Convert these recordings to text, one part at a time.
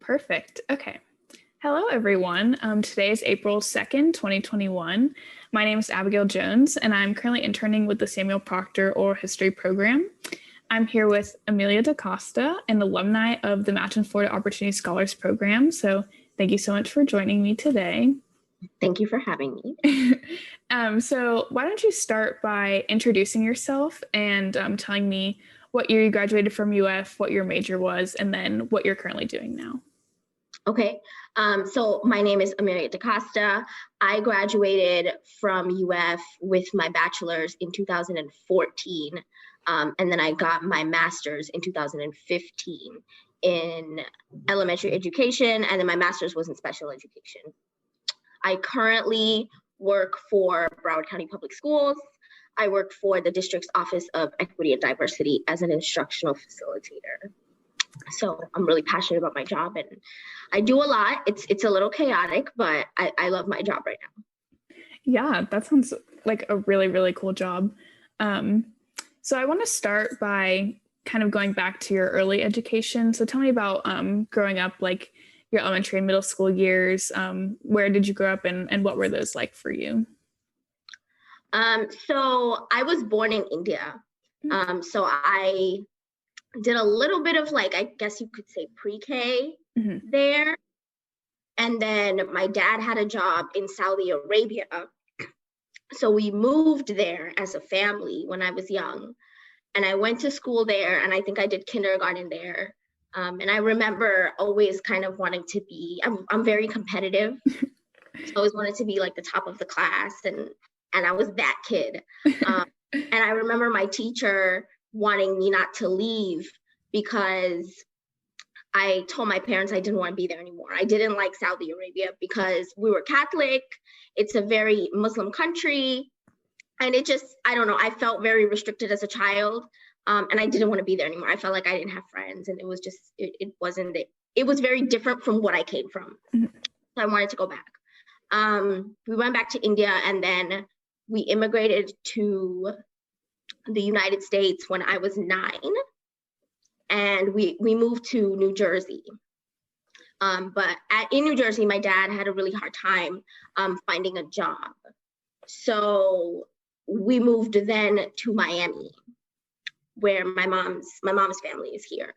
Perfect. Okay. Hello, everyone. Today is April 2nd, 2021. My name is Abigail Jones, and I'm currently interning with the Samuel Proctor Oral History Program. I'm here with Amelia DaCosta, an alumni of the Machen Florida Opportunity Scholars Program. So thank you so much for joining me today. Thank you for having me. So why don't you start by introducing yourself and telling me what year you graduated from UF, what your major was, and then what you're currently doing now. Okay, so my name is Amelia DaCosta. I graduated from UF with my bachelor's in 2014, and then I got my master's in 2015 in elementary education, and then my master's was in special education. I currently work for Broward County Public Schools. I work for the district's Office of Equity and Diversity as an instructional facilitator. So I'm really passionate about my job, and I do a lot. It's a little chaotic, but I love my job right now. Yeah, that sounds like a really, really cool job. So I want to start by kind of going back to your early education. So tell me about growing up, like your elementary and middle school years. Where did you grow up, and what were those like for you? So I was born in India. So I did a little bit of, like, I guess you could say pre-K there. And then my dad had a job in Saudi Arabia. So we moved there as a family when I was young. And I went to school there, and I think I did kindergarten there. And I remember always kind of wanting to be, I'm very competitive. So I always wanted to be like the top of the class, and I was that kid. And I remember my teacher wanting me not to leave because I told my parents I didn't want to be there anymore. I didn't like Saudi Arabia because we were Catholic. It's a very Muslim country. And it just, I don't know, I felt very restricted as a child. And I didn't want to be there anymore. I felt like I didn't have friends, and it was just, it was very different from what I came from. So I wanted to go back. We went back to India, and then we immigrated to the United States when I was 9, and we moved to New Jersey. But in New Jersey, my dad had a really hard time finding a job. So we moved then to Miami, where my mom's family is here.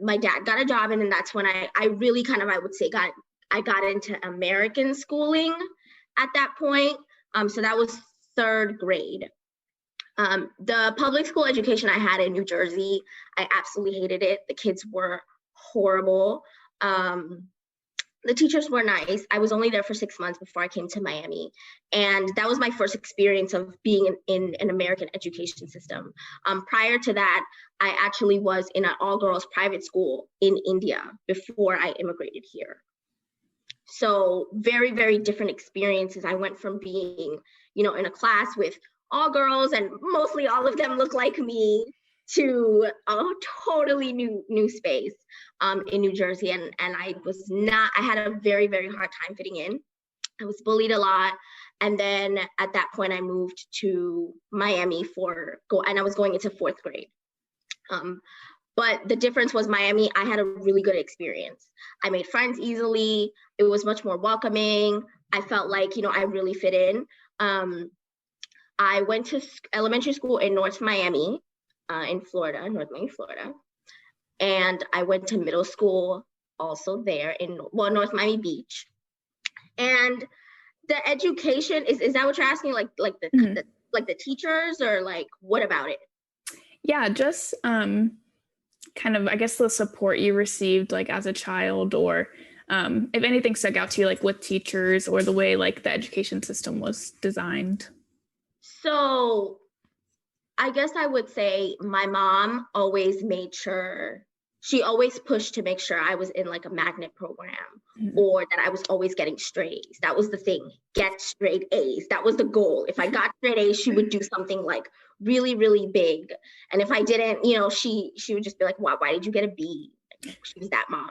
My dad got a job, and then that's when I really kind of, I would say, I got into American schooling at that point. So that was 3rd grade. The public school education I had in New Jersey, I absolutely hated it. The kids were horrible. The teachers were nice. I was only there for 6 months before I came to Miami. And that was my first experience of being in an American education system. Prior to that, I actually was in an all-girls private school in India before I immigrated here. So very, very different experiences. I went from being, in a class with all girls, and mostly all of them look like me, to a totally new space in New Jersey. And I had a very, very hard time fitting in. I was bullied a lot. And then at that point, I moved to Miami and I was going into 4th grade. But the difference was Miami, I had a really good experience. I made friends easily. It was much more welcoming. I felt like, I really fit in. I went to elementary school in North Miami, North Miami, Florida. And I went to middle school also there North Miami Beach. And the education, is that what you're asking? Like the teachers, or like, what about it? Yeah, just kind of, I guess, the support you received like as a child, or if anything stuck out to you, like with teachers, or the way like the education system was designed. So I guess I would say my mom always made sure, she always pushed to make sure I was in like a magnet program, or that I was always getting straight A's. That was the thing, get straight A's. That was the goal. If I got straight A's, she would do something like really, really big. And if I didn't, she would just be like, why did you get a B? She was that mom.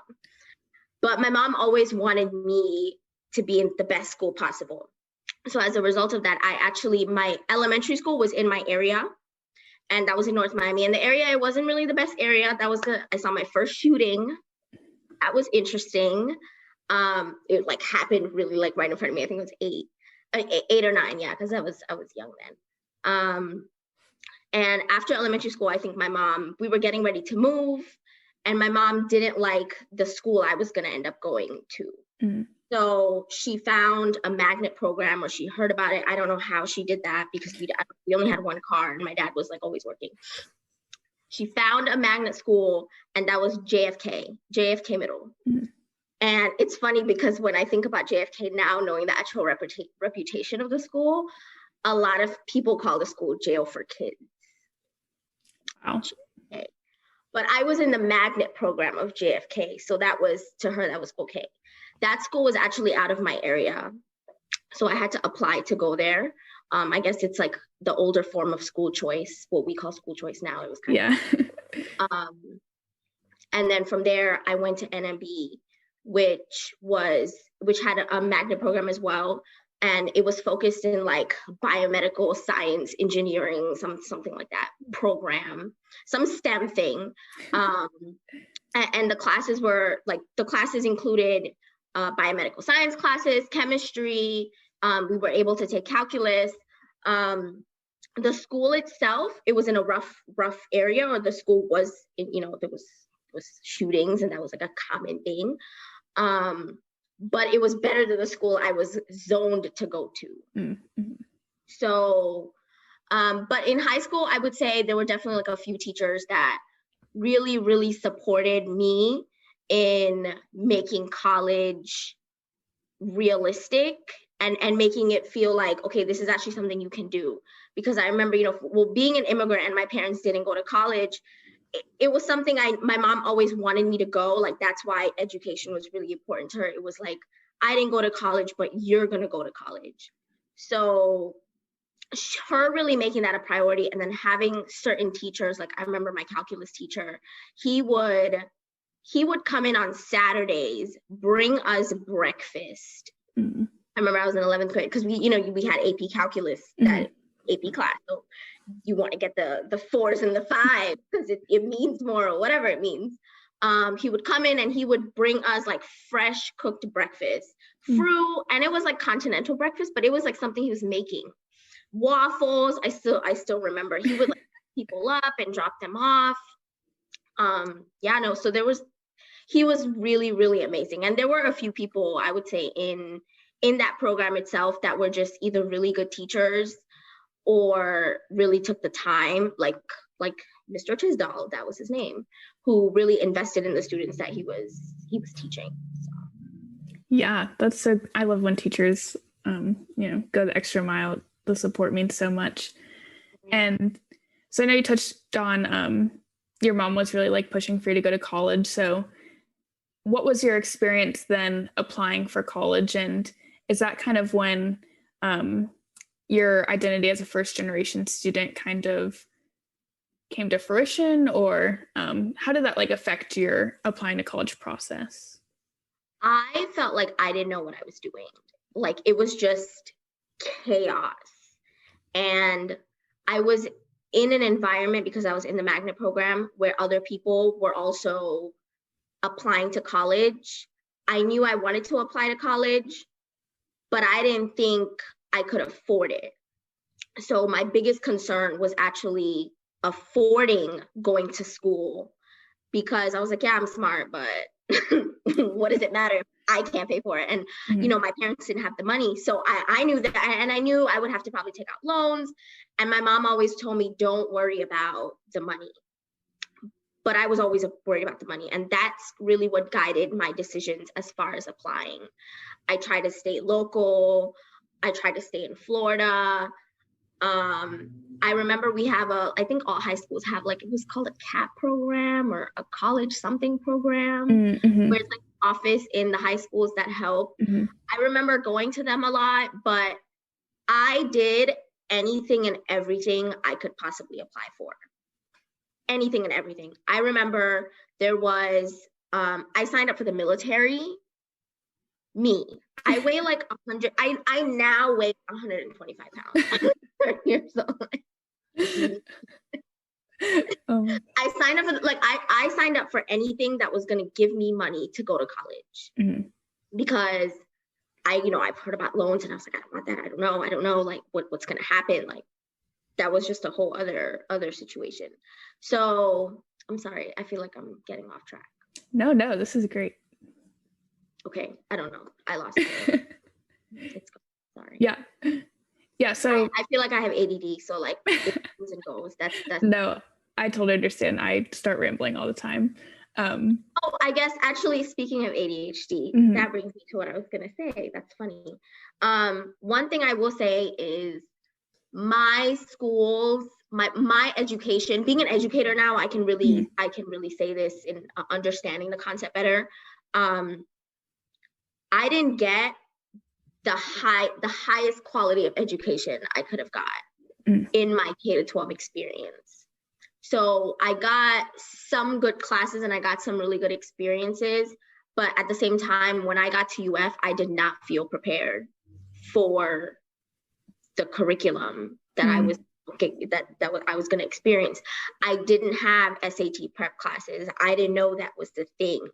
But my mom always wanted me to be in the best school possible. So as a result of that, my elementary school was in my area, and that was in North Miami. And the area, it wasn't really the best area. I saw my first shooting that was interesting. It like happened really like right in front of me. I think it was 8 or 9. Yeah. Cause I was young then. And after elementary school, I think we were getting ready to move, and my mom didn't like the school I was going to end up going to. Mm-hmm. So she found a magnet program, or she heard about it. I don't know how she did that, because we only had one car and my dad was like always working. She found a magnet school, and that was JFK Middle. Mm-hmm. And it's funny because when I think about JFK now, knowing the actual reputation of the school, a lot of people call the school jail for kids. Wow. JFK. But I was in the magnet program of JFK. So that was, to her, that was okay. That school was actually out of my area. So I had to apply to go there. I guess it's like the older form of school choice, what we call school choice now. It was kind of, and then from there, I went to NMB, which had a magnet program as well. And it was focused in like biomedical science, engineering, something like that program, some STEM thing. And the classes included biomedical science classes, chemistry. We were able to take calculus. The school itself, it was in a rough area, or the school was, there was shootings, and that was like a common thing. But it was better than the school I was zoned to go to. Mm-hmm. So, but in high school, I would say there were definitely like a few teachers that really, really supported me in making college realistic and making it feel like, okay, this is actually something you can do. Because I remember, being an immigrant and my parents didn't go to college, it was something my mom always wanted me to go. Like, that's why education was really important to her. It was like, I didn't go to college, but you're going to go to college. So her really making that a priority, and then having certain teachers, like I remember my calculus teacher, he would come in on Saturdays, bring us breakfast. Mm-hmm. I remember I was in 11th grade, because we had AP calculus, that AP class. So you want to get the 4s and the 5s because it means more, or whatever it means. He would come in and he would bring us like fresh cooked breakfast, fruit, and it was like continental breakfast, but it was like something he was making. Waffles, I still remember. He would like pick people up and drop them off. So he was really, really amazing. And there were a few people, I would say, in that program itself that were just either really good teachers or really took the time, like Mr. Tisdall, that was his name, who really invested in the students that he was teaching. So. Yeah, I love when teachers, go the extra mile. The support means so much. And so I know you touched on, your mom was really like pushing for you to go to college. So what was your experience then applying for college? And is that kind of when, your identity as a first generation student kind of came to fruition, or how did that like affect your applying to college process? I felt like I didn't know what I was doing. Like, it was just chaos. And I was in an environment, because I was in the magnet program, where other people were also applying to college. I knew I wanted to apply to college, but I didn't think I could afford it. So my biggest concern was actually affording going to school, because I was like, yeah, I'm smart, but what does it matter if I can't pay for it? And, my parents didn't have the money. So I knew that, and I knew I would have to probably take out loans. And my mom always told me, don't worry about the money. But I was always worried about the money. And that's really what guided my decisions as far as applying. I tried to stay local. I tried to stay in Florida. I remember we have I think all high schools have, like, it was called a CAP program or a college something program, where it's like office in the high schools that help. I remember going to them a lot, but I did anything and everything I could possibly apply for. Anything and everything. I remember there was, I signed up for the military. I weigh like 100. I now weigh 125 pounds. 30 years old. I signed up for I signed up up for anything that was going to give me money to go to college because I've heard about loans and I was like, I don't want that. I don't know like what's going to happen. Like that was just a whole other situation. So I'm sorry. I feel like I'm getting off track. No, this is great. Okay. I don't know. I lost it. It's sorry. Yeah. So I feel like I have ADD. So like it comes and goes. That's no, I totally understand. I start rambling all the time. I guess actually speaking of ADHD, that brings me to what I was going to say. That's funny. One thing I will say is my schools, my education, being an educator now, I can really say this in understanding the concept better. I didn't get the highest quality of education I could have got in my K-12 experience. So I got some good classes and I got some really good experiences, but at the same time, when I got to UF, I did not feel prepared for the curriculum that I was going to experience. I didn't have SAT prep classes. I didn't know that was the thing.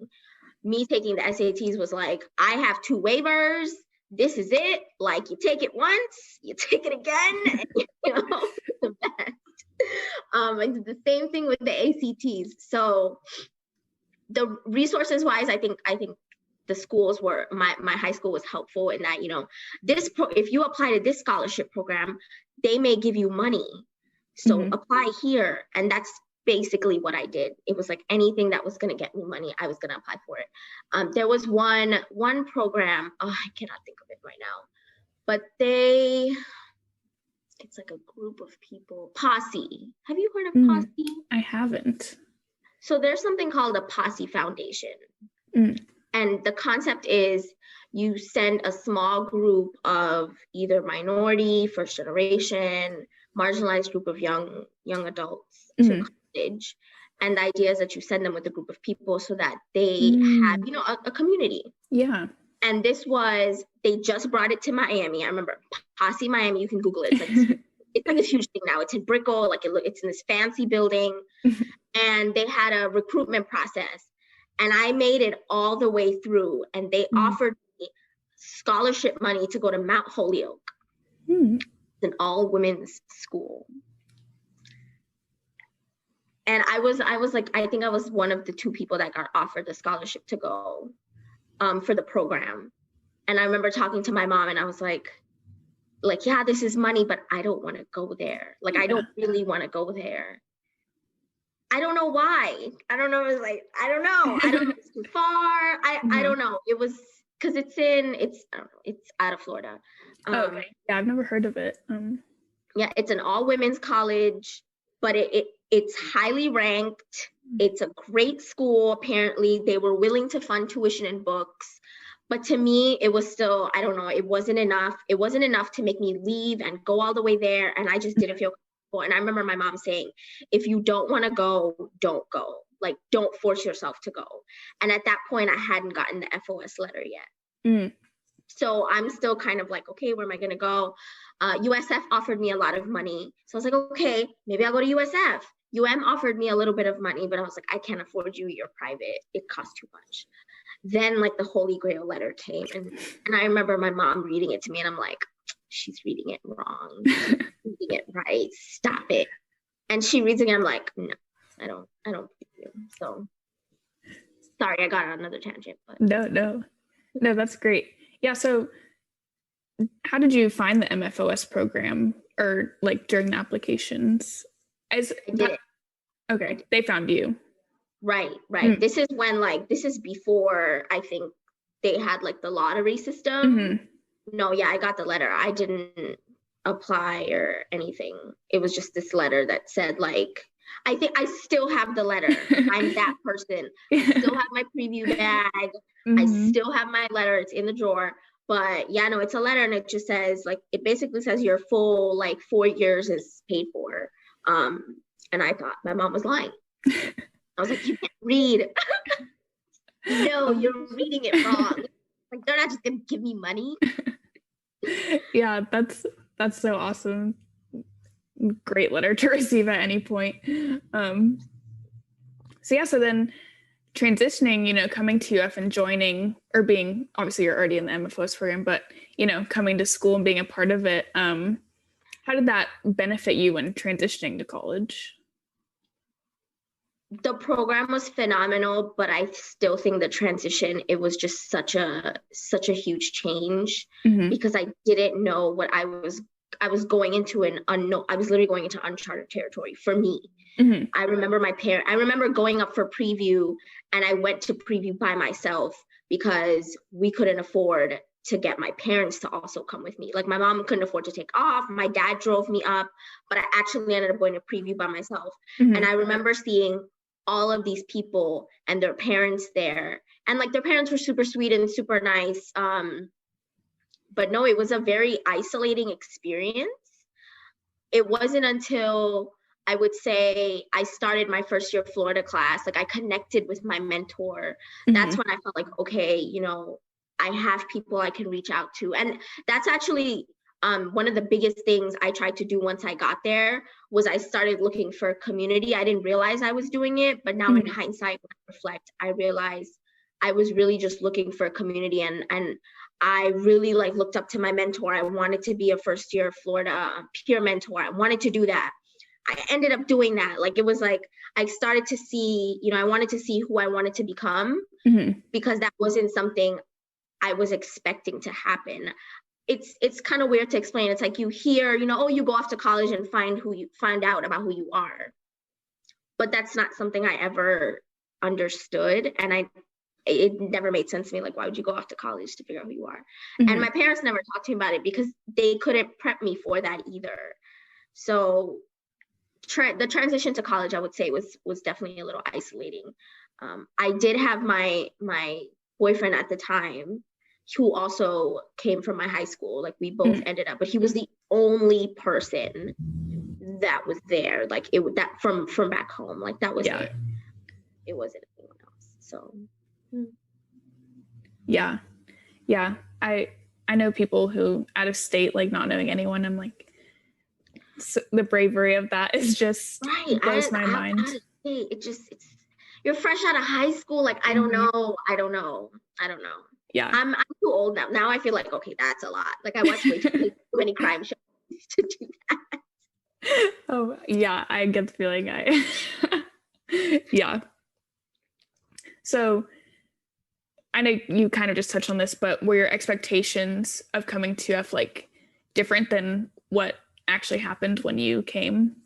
Me taking the SATs was like, I have 2 waivers. This is it. Like you take it once, you take it again, and, the best. I did the same thing with the ACTs. So the resources wise, I think the schools were, my high school was helpful in that, if you apply to this scholarship program, they may give you money. So apply here. And that's basically what I did. It was like anything that was going to get me money, I was going to apply for it. There was one program, I cannot think of it right now, but it's like a group of people, Posse. Have you heard of Posse? I haven't. So there's something called a Posse Foundation. And the concept is you send a small group of either minority, first generation, marginalized group of young adults to college. And the idea is that you send them with a group of people so that they have, a community. Yeah. And they just brought it to Miami. I remember Posse Miami, you can Google it. It's like this huge thing now. It's in Brickell, it's in this fancy building. And they had a recruitment process. And I made it all the way through. And they offered me scholarship money to go to Mount Holyoke. It's an all-women's school. And I was like, I think I was one of the 2 people that got offered the scholarship to go for the program. And I remember talking to my mom and I was like, yeah, this is money, but I don't want to go there. I don't really want to go there. I don't know why. I don't know. It was like, I don't know. I don't know. It's too far. I don't know. It was because it's out of Florida. Okay. Yeah, I've never heard of it. Yeah, it's an all women's college, but it's highly ranked. It's a great school. Apparently, they were willing to fund tuition and books. But to me, it was still, I don't know, it wasn't enough. It wasn't enough to make me leave and go all the way there. And I just didn't feel comfortable. And I remember my mom saying, if you don't want to go, don't go. Don't force yourself to go. And at that point, I hadn't gotten the FOS letter yet. So I'm still kind of like, okay, where am I going to go? USF offered me a lot of money. So I was like, okay, maybe I'll go to USF. offered me a little bit of money, but I was like, I can't afford you. You're private. It costs too much. Then the Holy Grail letter came. And I remember my mom reading it to me and I'm like, she's reading it wrong. She's reading it right. Stop it. And she reads it and I'm like, no, I don't believe you. So sorry, I got on another tangent. But No, that's great. Yeah. So how did you find the MFOS program or during the applications? I did it. Okay. They found you. Right. This is when this is before I think they had the lottery system. No, yeah, I got the letter. I didn't apply or anything. It was just this letter that said I think I still have the letter. I'm that person. I still have my preview bag. I still have my letter. It's in the drawer. But yeah, no, it's a letter and it just says it basically says your full 4 years is paid for. And I thought my mom was lying. I was like, you can't read. No, you're reading it wrong. They're not just gonna give me money. Yeah, that's so awesome. Great letter to receive at any point. So then transitioning, coming to UF and joining, or being, obviously you're already in the MFOS program, but, coming to school and being a part of it, how did that benefit you when transitioning to college? The program was phenomenal, but I still think the transition, it was just such a huge change, because I didn't know what I was going into an unknown. I was literally going into uncharted territory for me. I remember going up for preview, and I went to preview by myself because we couldn't afford to get my parents to also come with me. Like, my mom couldn't afford to take off. My dad drove me up, but I actually ended up going to preview by myself. And I remember seeing all of these people and their parents there. And like, their parents were super sweet and super nice. But no, it was a very isolating experience. It wasn't until, I would say, I started my first year Florida class, like I connected with my mentor. That's when I felt like, okay, I have people I can reach out to. And that's actually one of the biggest things I tried to do once I got there, was I started looking for a community. I didn't realize I was doing it, but now in hindsight, when I reflect, I realized I was really just looking for a community, and I really looked up to my mentor. I wanted to be a first year Florida peer mentor. I wanted to do that. I ended up doing that. Like, it was like, I started to see, I wanted to see who I wanted to become, because that wasn't something I was expecting to happen. It's kind of weird to explain. It's like, you hear, oh, you go off to college and find out about who you are. But that's not something I ever understood. And it never made sense to me. Like, why would you go off to college to figure out who you are? And my parents never talked to me about it because they couldn't prep me for that either. So the transition to college, I would say, was definitely a little isolating. I did have my boyfriend at the time, who also came from my high school. Like, we both ended up, but he was the only person that was there. Like, that from back home. Like, that was it. It wasn't anyone else. So. Yeah. I know people who out of state, like, not knowing anyone. I'm like, so the bravery of that is just right. blows my mind. It's you're fresh out of high school. Like, I don't know. Yeah. I'm too old now. Now I feel like, okay, that's a lot. Like, I watch way too many crime shows to do that. Oh yeah, I get the feeling. Yeah. So I know you kind of just touched on this, but were your expectations of coming to UF like different than what actually happened when you came,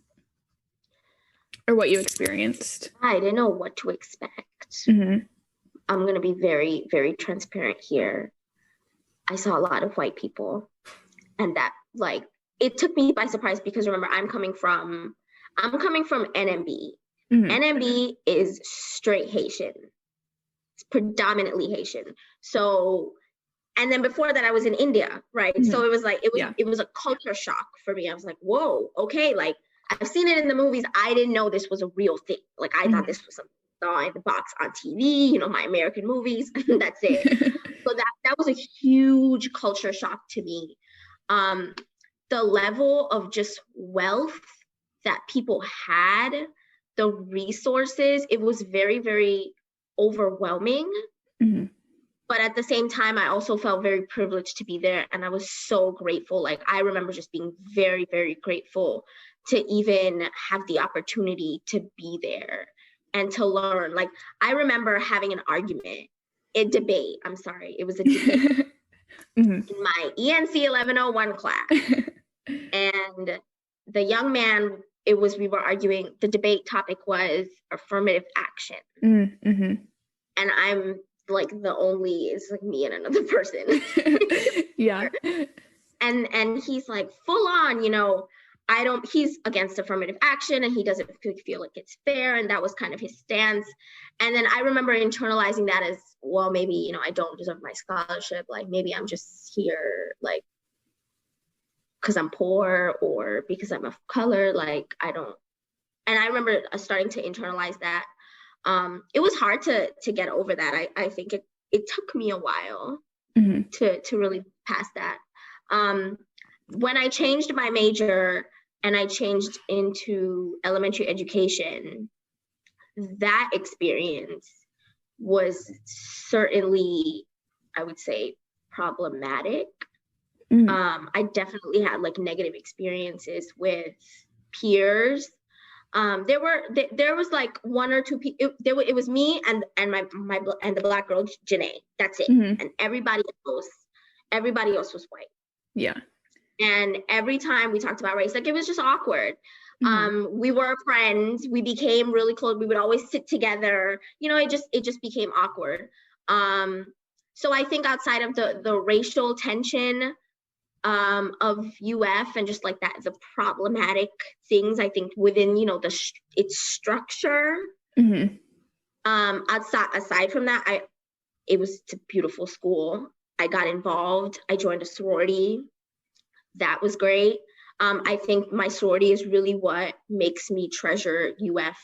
or what you experienced? I didn't know what to expect. I'm going to be very, very transparent here. I saw a lot of white people, and that, like, it took me by surprise, because remember, I'm coming from NMB. NMB is straight Haitian. It's predominantly Haitian. So, and then before that, I was in India, right? So it was like, it was a culture shock for me. I was like, whoa, okay, like, I've seen it in the movies. I didn't know this was a real thing. Like, I thought this was something I saw in the box on TV, my American movies, that's it. So that was a huge culture shock to me. The level of just wealth that people had, the resources, it was very, very overwhelming. But at the same time, I also felt very privileged to be there. And I was so grateful. Like, I remember just being very, very grateful to even have the opportunity to be there and to learn. Like, I remember having an argument, a debate. I'm sorry. It was a debate in my ENC 1101 class. And the young man, we were arguing, the debate topic was affirmative action. And I'm like, it's like me and another person. Yeah. And he's like, full on, he's against affirmative action, and he doesn't feel like it's fair. And that was kind of his stance. And then I remember internalizing that as, well, maybe, I don't deserve my scholarship. Like, maybe I'm just here, like, because I'm poor, or because I'm of color. Like, I don't. And I remember starting to internalize that. It was hard to get over that. I think it took me a while to really pass that. When I changed my major and I changed into elementary education, that experience was certainly, I would say, problematic. I definitely had like negative experiences with peers. There was like one or two people. It was me and the Black girl Janae. That's it. And everybody else was white. Yeah. And every time we talked about race, like, it was just awkward. We were friends. We became really close. We would always sit together. You know, it just became awkward. So I think outside of the racial tension of UF and just like that, the problematic things, I think within, you know, its structure. Aside from that, it was a beautiful school. I got involved. I joined a sorority. That was great. I think my sorority is really what makes me treasure UF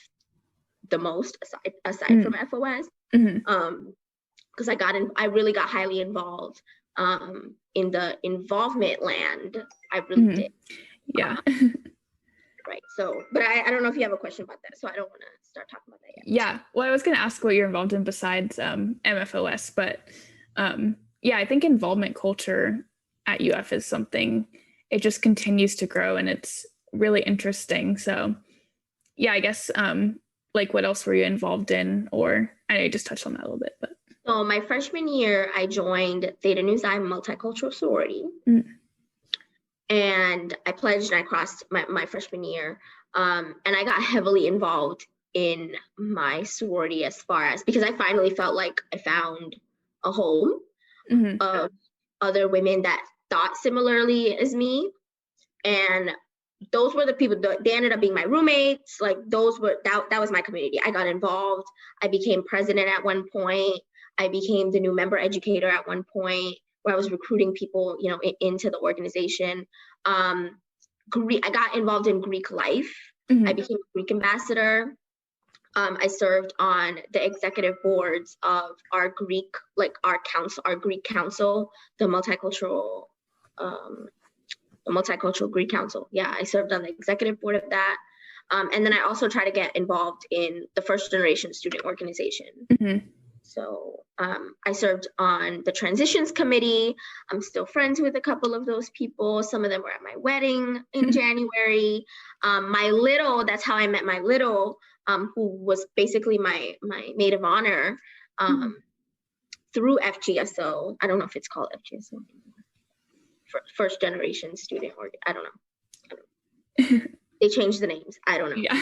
the most, aside from FOS. Because I really got highly involved in the involvement land. I really did. Yeah. Right. So, but I don't know if you have a question about that, so I don't want to start talking about that yet. Yeah. Well, I was going to ask what you're involved in besides MFOS, but yeah, I think involvement culture at UF is something, it just continues to grow and it's really interesting. So yeah, I guess like what else were you involved in? Or I know you just touched on that a little bit, but. So my freshman year, I joined Theta Nu Xi multicultural sorority. And I pledged and I crossed my freshman year. And I got heavily involved in my sorority as far as, because I finally felt like I found a home of other women that thought similarly as me. And those were the people that they ended up being my roommates. Like that was my community. I got involved. I became president at one point. I became the new member educator at one point, where I was recruiting people, you know, into the organization. I got involved in Greek life. I became a Greek ambassador. I served on the executive boards of our Greek council, the multicultural Greek council. Yeah, I served on the executive board of that. And then I also try to get involved in the first generation student organization. So I served on the transitions committee. I'm still friends with a couple of those people. Some of them were at my wedding in January. That's how I met my little, who was basically my maid of honor through FGSO. I don't know if it's called FGSO. First generation student, or I don't know. They changed the names. I don't know. Yeah.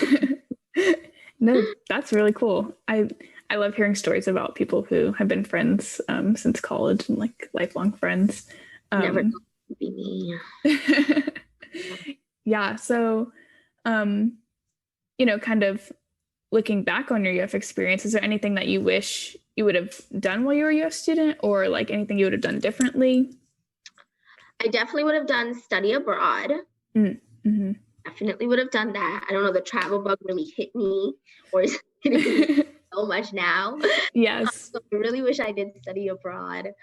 No, that's really cool. I love hearing stories about people who have been friends since college and like lifelong friends. Never be me. Yeah. So, you know, kind of looking back on your UF experience, is there anything that you wish you would have done while you were a UF student, or like anything you would have done differently? I definitely would have done study abroad. Definitely would have done that. I don't know, the travel bug really hit me, or is it so much now? Yes. So I really wish I did study abroad.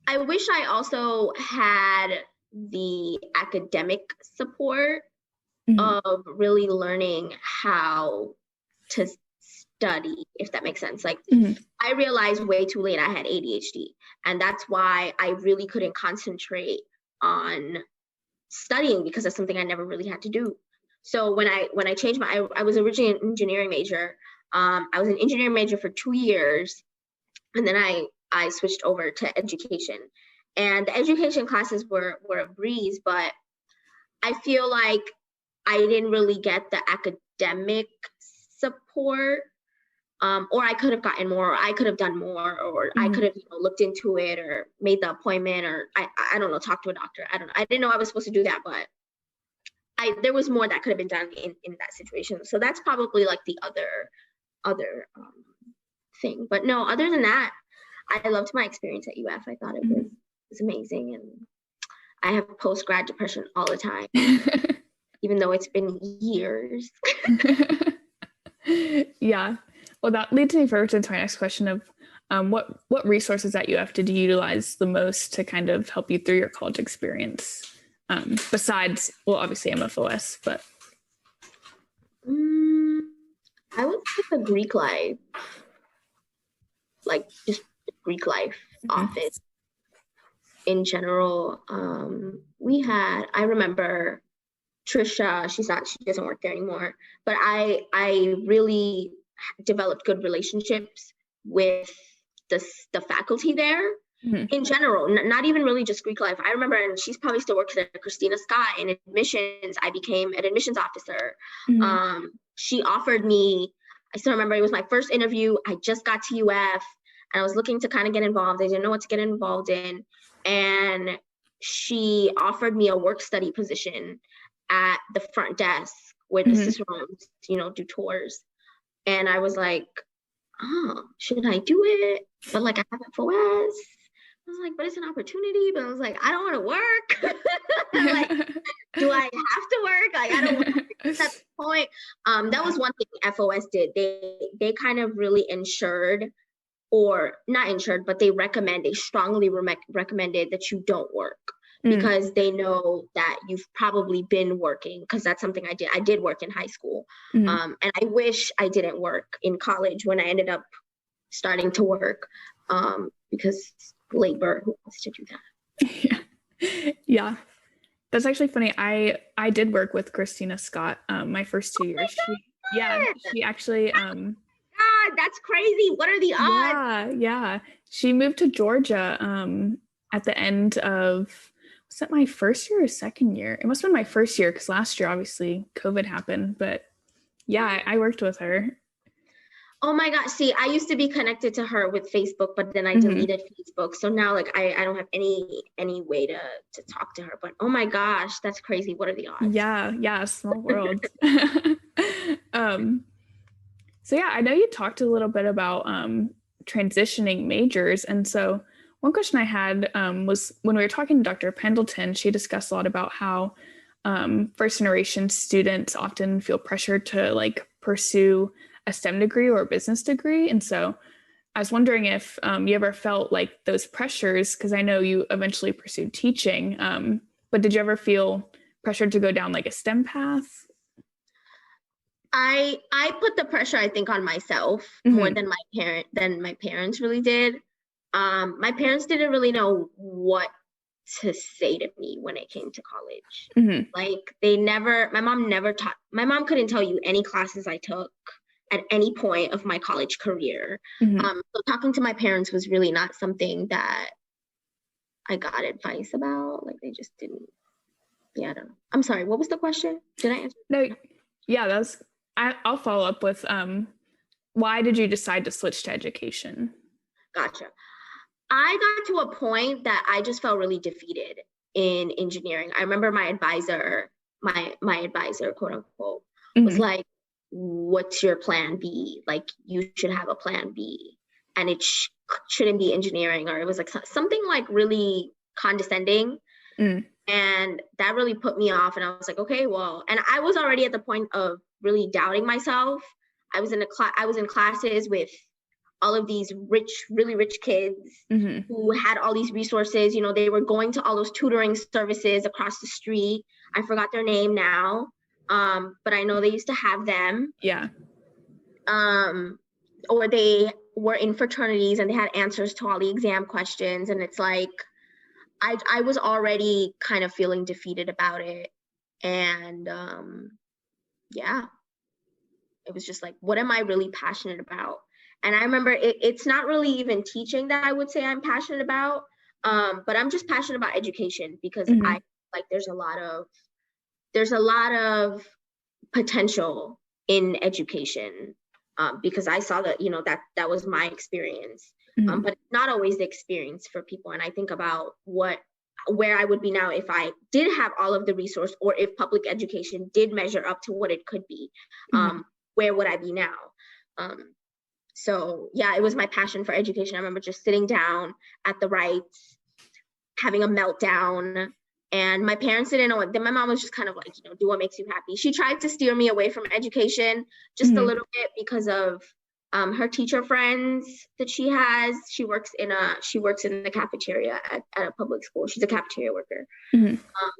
I wish I also had the academic support of really learning how to study, if that makes sense. Like I realized way too late I had ADHD, and that's why I really couldn't concentrate on studying, because that's something I never really had to do. So when I changed I was originally an engineering major. I was an engineering major for 2 years, and then I switched over to education. And the education classes were a breeze, but I feel like I didn't really get the academic support, or I could have gotten more, or I could have done more, or I could have looked into it, or made the appointment, or I don't know, talked to a doctor. I don't know. I didn't know I was supposed to do that, but there was more that could have been done in that situation. So that's probably like the other thing. But no, other than that, I loved my experience at UF. I thought it was amazing, and I have post-grad depression all the time, even though it's been years. Yeah. Well, that leads me further to my next question of what resources at UF did you utilize the most to kind of help you through your college experience? Besides, well, obviously MFOS, but. I would take the Greek life, like just Greek life office in general. I remember Trisha, she doesn't work there anymore, but I really developed good relationships with the faculty there. In general, not even really just Greek life. I remember, and she's probably still works there, Christina Scott, in admissions. I became an admissions officer. She offered me, I still remember, it was my first interview. I just got to UF and I was looking to kind of get involved. I didn't know what to get involved in. And she offered me a work study position at the front desk where the cicerones, do tours. And I was like, oh, should I do it? But like, I have FOS. I was like, but it's an opportunity. But I was like, I don't want to work. Like, do I have to work? Like, I don't want to work at that point. That was one thing FOS did. They kind of really ensured, or not insured, but they strongly recommended that you don't work, because they know that you've probably been working, because that's something I did. I did work in high school. And I wish I didn't work in college when I ended up starting to work, because labor, who wants to do that? Yeah. That's actually funny. I did work with Christina Scott my first 2 years. She actually God, that's crazy. What are the odds? Yeah. She moved to Georgia at the end of, was that my first year or second year? It must have been my first year, because last year obviously COVID happened, but yeah, I worked with her. Oh my God. See, I used to be connected to her with Facebook, but then I deleted Facebook. So now like I don't have any way to talk to her. But oh my gosh, that's crazy. What are the odds? Yeah, small world. So yeah, I know you talked a little bit about transitioning majors. And so one question I had was, when we were talking to Dr. Pendleton, she discussed a lot about how first generation students often feel pressured to like pursue a STEM degree or a business degree. And so I was wondering if you ever felt like those pressures, because I know you eventually pursued teaching, but did you ever feel pressured to go down like a STEM path? I put the pressure, I think, on myself more than my parents really did. My parents didn't really know what to say to me when it came to college. Like my mom couldn't tell you any classes I took at any point of my college career. So talking to my parents was really not something that I got advice about. Like, they just didn't. Yeah, I don't know. I'm sorry, what was the question? Did I answer? No, yeah, I'll follow up with why did you decide to switch to education? Gotcha. I got to a point that I just felt really defeated in engineering. I remember my advisor, quote unquote, was like, what's your plan B? Like, you should have a plan B, and it shouldn't be engineering. Or it was like something like really condescending. And that really put me off. And I was like, okay, well, and I was already at the point of really doubting myself. I was in classes with all of these really rich kids who had all these resources. They were going to all those tutoring services across the street. I forgot their name now. But I know they used to have them. Yeah. Or they were in fraternities and they had answers to all the exam questions. And it's like, I was already kind of feeling defeated about it. And yeah, it was just like, what am I really passionate about? And I remember it's not really even teaching that I would say I'm passionate about, but I'm just passionate about education, because I like there's a lot of potential in education, because I saw that, that was my experience. But it's not always the experience for people. And I think about where I would be now if I did have all of the resource, or if public education did measure up to what it could be. Where would I be now? So yeah, it was my passion for education. I remember just sitting down at the Wrights, having a meltdown, and my parents didn't know it. Then my mom was just kind of like, do what makes you happy. She tried to steer me away from education just a little bit, because of her teacher friends that she has, she works in the cafeteria at a public school. She's a cafeteria worker.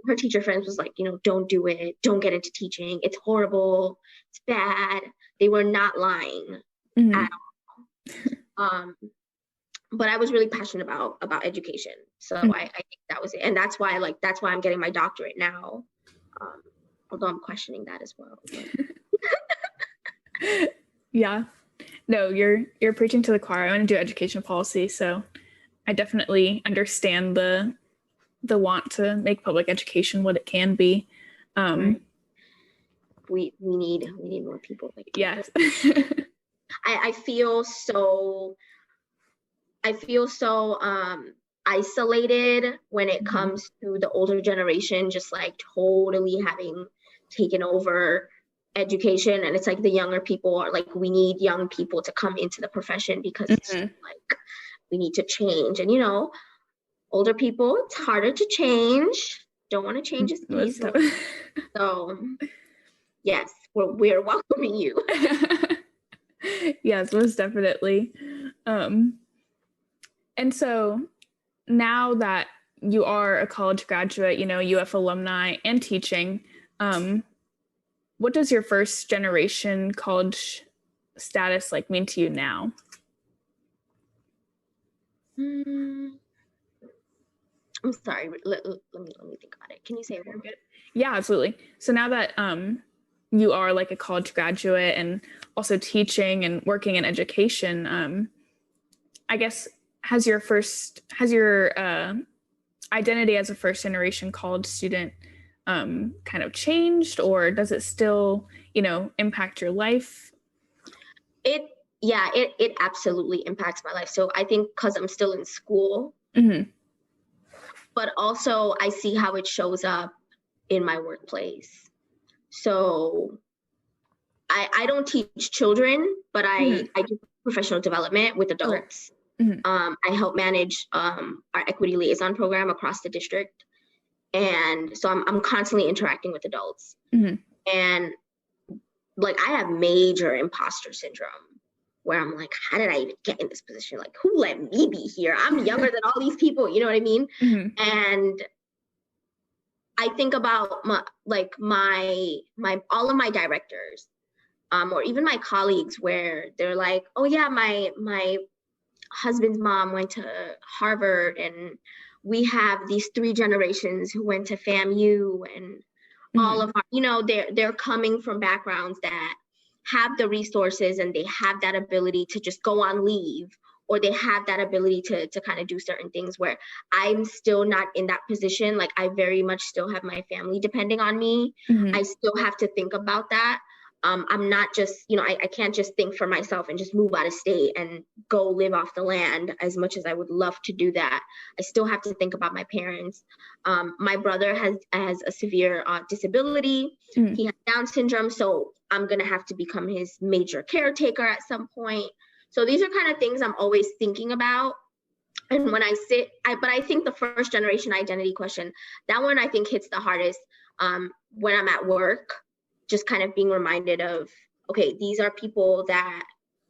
Her teacher friends was like, don't do it. Don't get into teaching. It's horrible. It's bad. They were not lying at all. But I was really passionate about education. So I think that was it. And that's why I'm getting my doctorate now. Although I'm questioning that as well. Yeah. No, you're preaching to the choir. I want to do education policy, so I definitely understand the want to make public education what it can be. Right. We need more people like that. Yes. I feel so isolated when it comes to the older generation, just like totally having taken over education. And it's like the younger people are like, we need young people to come into the profession because it's just like we need to change. And older people, it's harder to change. Don't want to change as easily. So yes, we're welcoming you. Yes, most definitely. And so now that you are a college graduate, UF alumni and teaching, what does your first generation college status mean to you now? I'm sorry. Let me think about it. Can you say it one more? Yeah, absolutely. So now that you are a college graduate and also teaching and working in education, I guess has your identity as a first generation college student kind of changed, or does it still impact your life? It absolutely impacts my life. So I think because I'm still in school, but also I see how it shows up in my workplace. So I don't teach children, but I do professional development with adults. I help manage our equity liaison program across the district. And so I'm constantly interacting with adults. And I have major imposter syndrome where I'm like, how did I even get in this position? Like, who let me be here? I'm younger than all these people, you know what I mean? And I think about my all of my directors, or even my colleagues, where they're like, oh yeah, my husband's mom went to Harvard, and we have these 3 generations who went to FAMU, and all of our, they're coming from backgrounds that have the resources and they have that ability to just go on leave, or they have that ability to kind of do certain things, where I'm still not in that position. Like, I very much still have my family depending on me. I still have to think about that. I'm not just, I can't just think for myself and just move out of state and go live off the land, as much as I would love to do that. I still have to think about my parents. My brother has a severe disability. He has Down syndrome. So I'm going to have to become his major caretaker at some point. So these are kind of things I'm always thinking about. And when I think the first generation identity question, that one I think hits the hardest when I'm at work. Just kind of being reminded of, okay, these are people that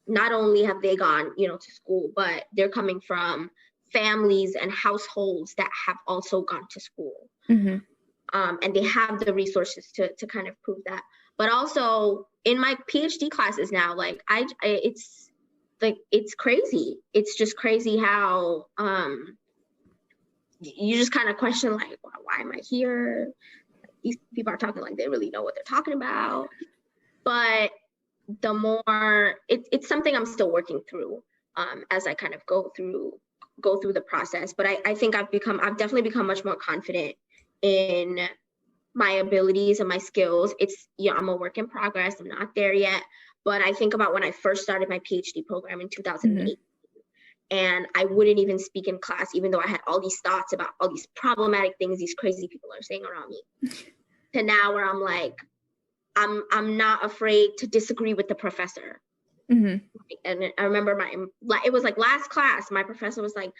not only have they gone, to school, but they're coming from families and households that have also gone to school. And they have the resources to kind of prove that. But also in my PhD classes now, it's crazy. It's just crazy how you just kind of question, like, why am I here? These people are talking like they really know what they're talking about. But the more, it's something I'm still working through as I kind of go through the process. But I think I've definitely become much more confident in my abilities and my skills. It's, I'm a work in progress. I'm not there yet. But I think about when I first started my PhD program in 2008. And I wouldn't even speak in class, even though I had all these thoughts about all these problematic things these crazy people are saying around me. To now where I'm like, I'm not afraid to disagree with the professor. And I remember it was like last class, my professor was like,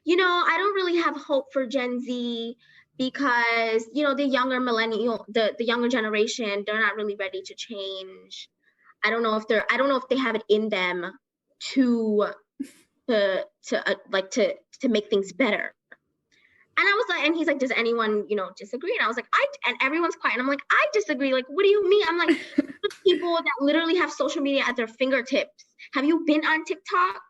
I don't really have hope for Gen Z because, the younger millennial, the younger generation, they're not really ready to change. I don't know if they have it in them to make things better. And I was like, and he's like, does anyone, disagree? And I was like, and everyone's quiet. And I'm like, I disagree. Like, what do you mean? I'm like, people that literally have social media at their fingertips. Have you been on TikTok?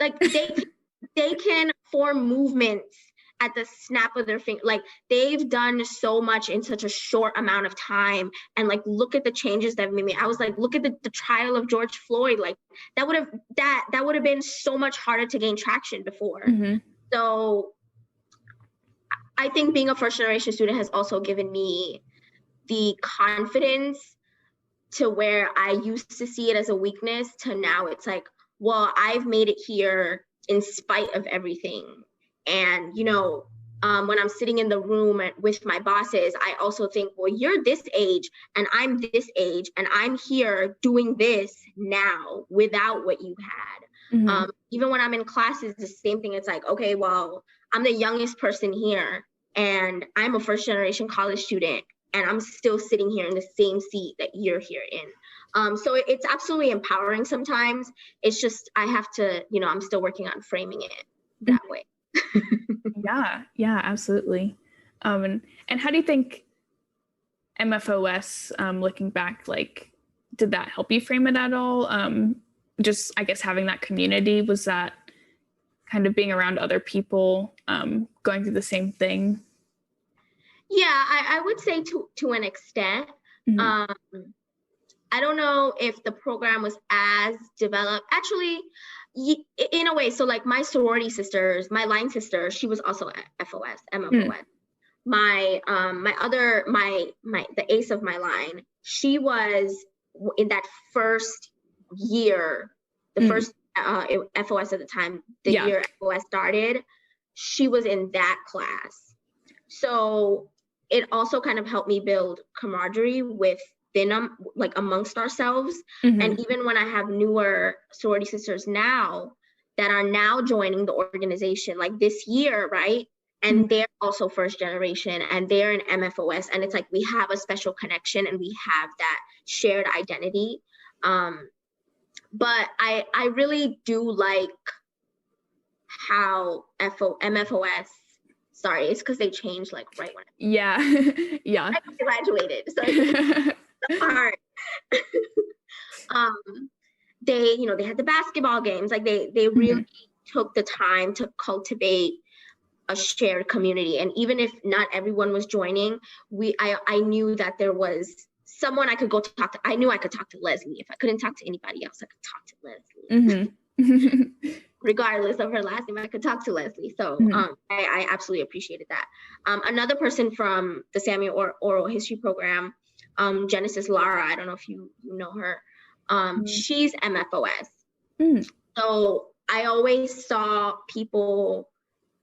Like, they can form movements at the snap of their finger. Like, they've done so much in such a short amount of time. And like, look at the changes that made me. I was like, look at the trial of George Floyd. Like, that would have been so much harder to gain traction before. Mm-hmm. So I think being a first generation student has also given me the confidence to where I used to see it as a weakness to now it's like, well, I've made it here in spite of everything. And, when I'm sitting in the room with my bosses, I also think, well, you're this age and I'm this age and I'm here doing this now without what you had. Mm-hmm. Even when I'm in classes, the same thing. It's like, okay, well, I'm the youngest person here and I'm a first generation college student and I'm still sitting here in the same seat that you're here in. So it's absolutely empowering sometimes. It's just, I have to, I'm still working on framing it that way. Yeah, absolutely. And how do you think MFOS, looking back, like, did that help you frame it at all? Just, I guess, having that community, was that kind of being around other people, going through the same thing? Yeah, I would say to an extent. Mm-hmm. I don't know if the program was as developed. Actually, in a way, so like my sorority sisters, my line sister, she was also FOS, MFOS. The ace of my line, she was in that first year, the first FOS at the time, year FOS started, she was in that class. So it also kind of helped me build camaraderie amongst ourselves. Mm-hmm. And even when I have newer sorority sisters now that are now joining the organization, like this year, right? And mm-hmm. they're also first generation and they're in MFOS. And it's like, we have a special connection and we have that shared identity. But I really do like how MFOS, sorry, it's because they changed like right when I graduated. So it's hard. They had the basketball games. Like they really took the time to cultivate a shared community. And even if not everyone was joining, I knew that there was someone I could go talk to. I knew I could talk to Leslie. If I couldn't talk to anybody else, I could talk to Leslie. Mm-hmm. Regardless of her last name, I could talk to Leslie. So I absolutely appreciated that. Another person from the Samuel Oral History program, Genesis Lara, I don't know if you know her. She's MFOS. So I always saw people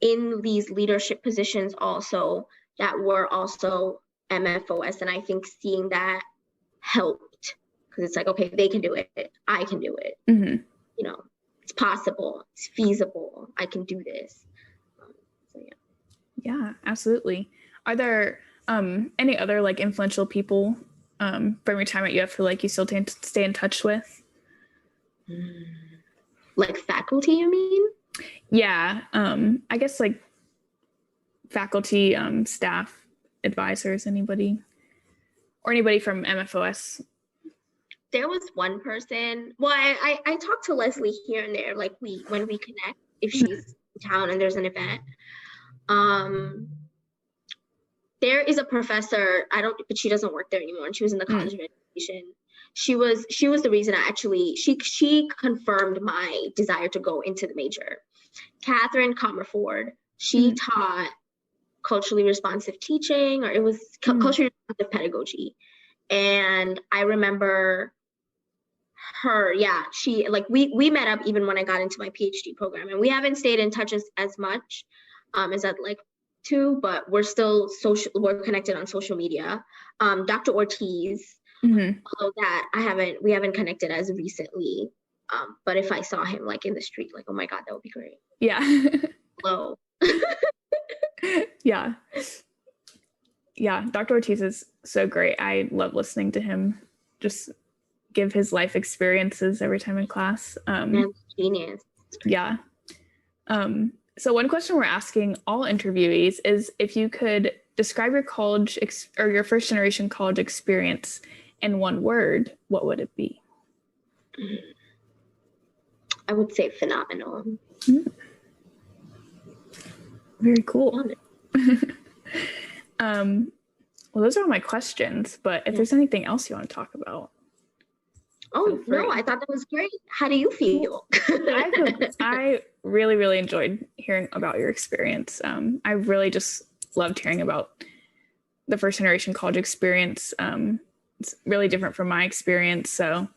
in these leadership positions also that were also MFOS. And I think seeing that helped because it's like, okay, they can do it. I can do it. Mm-hmm. It's possible. It's feasible. I can do this. So yeah. Yeah, absolutely. Are there any other like influential people from your time at UF who like you still stay in touch with? Like faculty, you mean? Yeah. I guess like faculty, staff, advisors, anybody from MFOS. There was one person. Well, I talk to Leslie here and there, like when we connect, if she's in town and there's an event. There is a professor, but she doesn't work there anymore, and she was in the College of Education. She was the reason she confirmed my desire to go into the major. Catherine Comerford, she taught culturally responsive teaching, or it was culturally responsive pedagogy. And I remember her, she like we met up even when I got into my PhD program, and we haven't stayed in touch as much as I'd like to, but we're still we're connected on social media. Dr. Ortiz, although that we haven't connected as recently, but if I saw him like in the street, like, oh my God, that would be great. Yeah. Hello. Yeah, Dr. Ortiz is so great. I love listening to him just give his life experiences every time in class. That's genius. Yeah. So one question we're asking all interviewees is if you could describe your college or your first generation college experience in one word, what would it be? I would say phenomenal. Very cool. Well, those are all my questions, but if there's anything else you want to talk about. Oh, no, I thought that was great. How do you feel? I really, really enjoyed hearing about your experience. I really just loved hearing about the first generation college experience. It's really different from my experience. So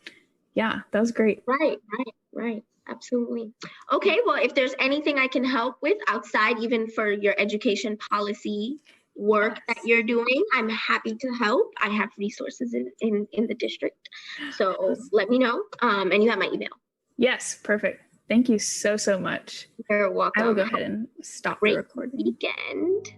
yeah, that was great. Right. Absolutely. Okay, well, if there's anything I can help with outside, even for your education policy work that you're doing, I'm happy to help. I have resources in the district. So let me know. And you have my email. Yes, perfect. Thank you so much. You're welcome. I will go ahead and stop the recording. Weekend.